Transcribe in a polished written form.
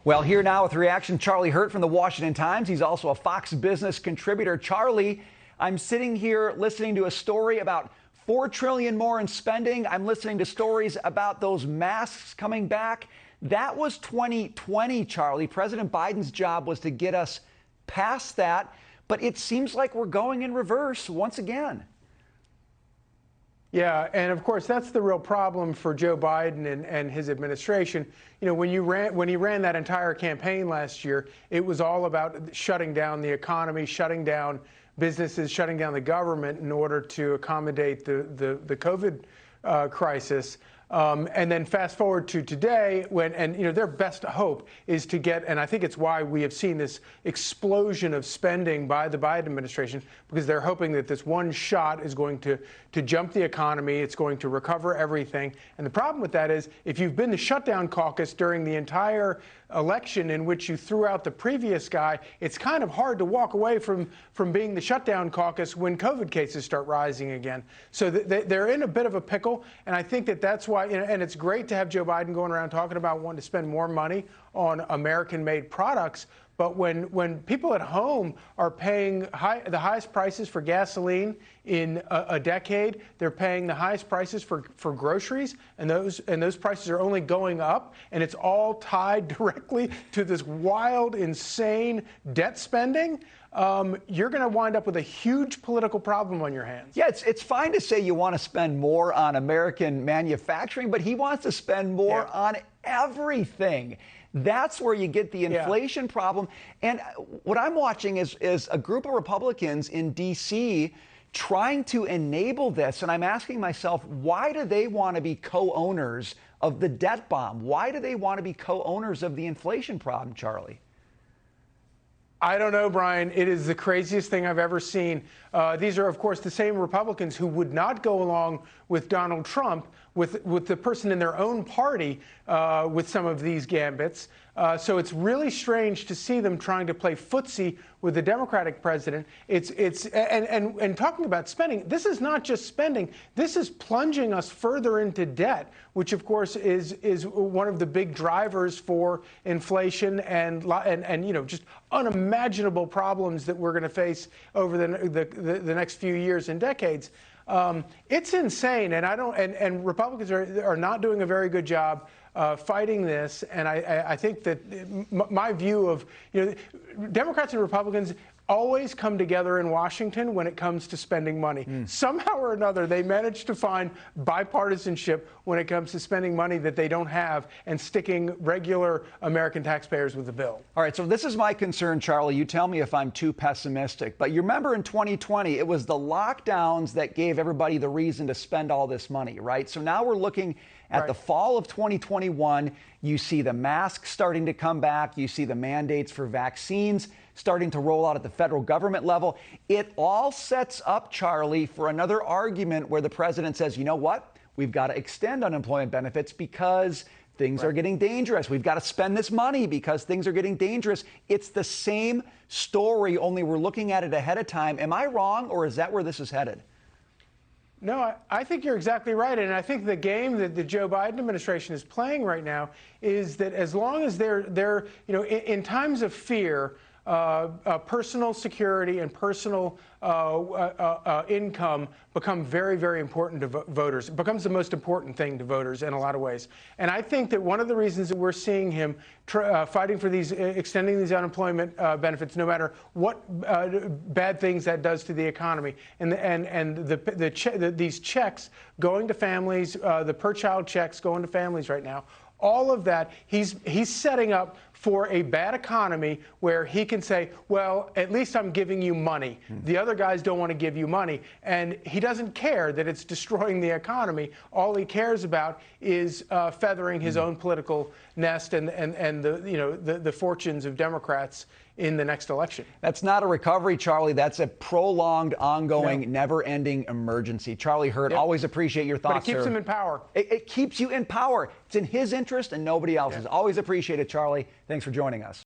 Well, here now with reaction, Charlie Hurt from the Washington Times. He's also a Fox Business contributor. Charlie, I'm sitting here listening to a story about $4 trillion more in spending. I'm listening to stories about those masks coming back. That was 2020, Charlie. President Biden's job was to get us past that, but it seems like we're going in reverse once again. Yeah, and of course, that's the real problem for Joe Biden and his administration. You know, when he ran that entire campaign last year, it was all about shutting down the economy, shutting down businesses, shutting down the government in order to accommodate the COVID crisis. And then fast forward to today, their best hope is to get, and I think it's why we have seen this explosion of spending by the Biden administration, because they're hoping that this one shot is going to jump the economy, it's going to recover everything. And the problem with that is, if you've been the shutdown caucus during the entire election in which you threw out the previous guy, it's kind of hard to walk away from being the shutdown caucus when COVID cases start rising again. So they're in a bit of a pickle, and I think that's why, and it's great to have Joe Biden going around talking about wanting to spend more money on American-made products. But when people at home are paying the highest prices for gasoline in a decade, they're paying the highest prices for groceries, and those prices are only going up, and it's all tied directly to this wild, insane debt spending. You're going to wind up with a huge political problem on your hands. Yeah, it's fine to say you want to spend more on American manufacturing, but he wants to spend more on everything. That's where you get the inflation problem. And what I'm watching is a group of Republicans in D.C. trying to enable this. And I'm asking myself, why do they want to be co-owners of the debt bomb? Why do they want to be co-owners of the inflation problem, Charlie? I don't know, Brian. It is the craziest thing I've ever seen. These are, of course, the same Republicans who would not go along with Donald Trump, with the person in their own party, with some of these gambits. So it's really strange to see them trying to play footsie with the Democratic president. And talking about spending, this is not just spending. This is plunging us further into debt, which of course is one of the big drivers for inflation and just unimaginable problems that we're going to face over the next few years and decades. It's insane, and Republicans are not doing a very good job fighting this. And I think that my view of, Democrats and Republicans always come together in Washington when it comes to spending money. Somehow or another, they manage to find bipartisanship when it comes to spending money that they don't have and sticking regular American taxpayers with the bill. All right, so this is my concern, Charlie. You tell me if I'm too pessimistic. But you remember in 2020, it was the lockdowns that gave everybody the reason to spend all this money, right? So now we're looking at the fall of 2021. You see the masks starting to come back. You see the mandates for vaccines starting to roll out at the federal government level. It all sets up, Charlie, for another argument where the president says, you know what? We've got to extend unemployment benefits because things are getting dangerous. We've got to spend this money because things are getting dangerous. It's the same story, only we're looking at it ahead of time. Am I wrong, or is that where this is headed? No, I think you're exactly right. And I think the game that the Joe Biden administration is playing right now is that as long as they're in times of fear, personal security and personal income become very, very important to voters. It becomes the most important thing to voters in a lot of ways. And I think that one of the reasons that we're seeing him fighting for extending these unemployment benefits, no matter what bad things that does to the economy, and these checks going to families, the per-child checks going to families right now, all of that, he's setting up for a bad economy where he can say, well, at least I'm giving you money. The other guys don't want to give you money. And he doesn't care that it's destroying the economy. All he cares about is feathering his own political nest and the fortunes of Democrats in the next election. That's not a recovery, Charlie. That's a prolonged, ongoing, never-ending emergency. Charlie Hurt, always appreciate your thoughts. But it keeps him in power. It keeps you in power. It's in his interest and nobody else's. Always appreciate it, Charlie. Thanks for joining us.